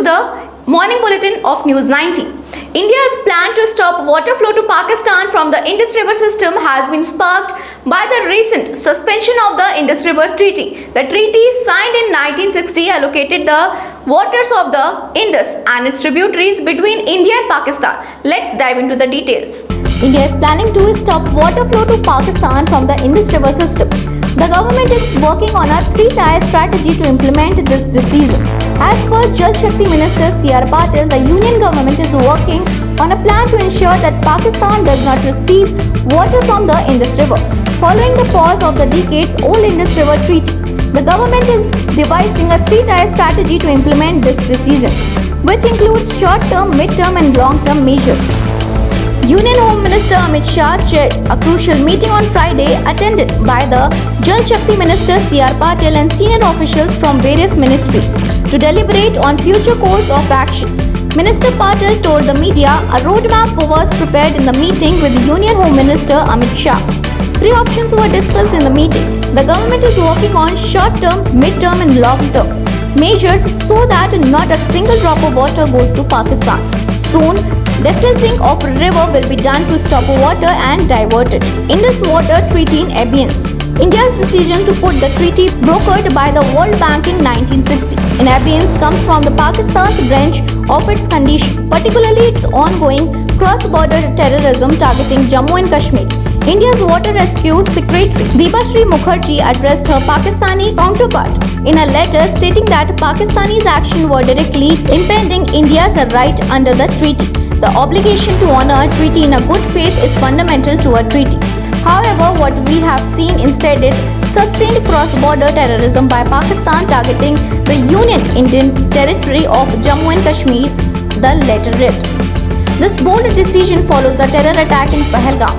the morning bulletin of News 19. India's plan to stop water flow to Pakistan from the Indus River system has been sparked by the recent suspension of the Indus River Treaty. The treaty, signed in 1960, allocated the waters of the Indus and its tributaries between India and Pakistan. Let's dive into the details. India is planning to stop water flow to Pakistan from the Indus River system. The government is working on a three-tier strategy to implement this decision. As per Jal Shakti Minister C.R. Patil, the Union government is working on a plan to ensure that Pakistan does not receive water from the Indus River. Following the pause of the decades-old Indus River Treaty, the government is devising a three-tier strategy to implement this decision, which includes short-term, mid-term and long-term measures. Union Home Minister Amit Shah chaired a crucial meeting on Friday attended by the Jal Shakti Minister C.R. Patil and senior officials from various ministries to deliberate on future course of action. Minister Patil told the media a roadmap was prepared in the meeting with Union Home Minister Amit Shah. Three options were discussed in the meeting. The government is working on short-term, mid-term and long-term measures so that not a single drop of water goes to Pakistan. Soon, desilting of a river will be done to stop water and divert it. Indus Water Treaty in abeyance. India's decision to put the treaty brokered by the World Bank in 1960 in abeyance comes from the Pakistan's branch of its condition, particularly its ongoing cross-border terrorism targeting Jammu and Kashmir. India's Water Rescue Secretary Debashree Mukherjee addressed her Pakistani counterpart in a letter stating that Pakistani's actions were directly impeding India's right under the treaty. The obligation to honor a treaty in a good faith is fundamental to a treaty. However, what we have seen instead is sustained cross-border terrorism by Pakistan targeting the Union Indian territory of Jammu and Kashmir, the letter read. This bold decision follows a terror attack in Pahalgam,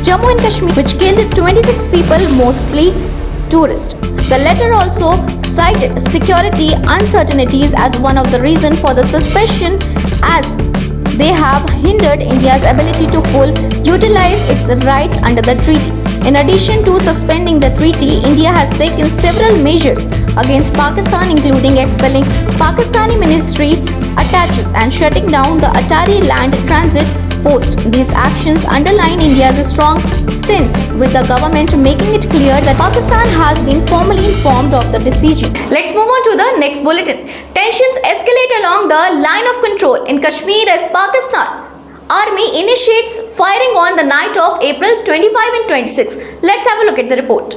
Jammu and Kashmir, which killed 26 people, mostly tourists. The letter also cited security uncertainties as one of the reasons for the suspension, as they have hindered India's ability to fully utilize its rights under the treaty. In addition to suspending the treaty, India has taken several measures against Pakistan, including expelling Pakistani ministry attaches and shutting down the Atari land transit post. These actions underline India's strong stance with the government, making it clear that Pakistan has been formally informed of the decision. Let's move on to the next bulletin. Tensions escalate along the line of control in Kashmir as Pakistan Army initiates firing on the night of April 25 and 26. Let's have a look at the report.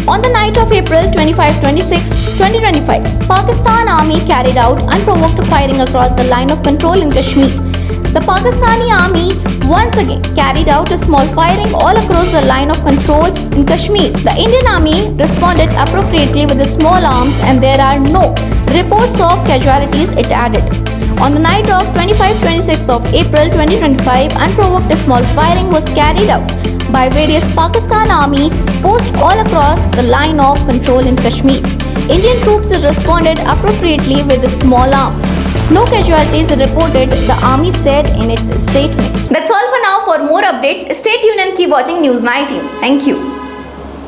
On the night of April 25-26, 2025, Pakistan Army carried out unprovoked firing across the line of control in Kashmir. The Pakistani Army once again carried out a small firing all across the line of control in Kashmir. The Indian Army responded appropriately with the small arms and there are no reports of casualties, it added. On the night of 25-26 of April 2025, unprovoked small firing was carried out by various Pakistan Army posts all across the line of control in Kashmir. Indian troops responded appropriately with the small arms. No casualties reported, the army said in its statement. That's all for now. For more updates, stay tuned and keep watching News 19. Thank you.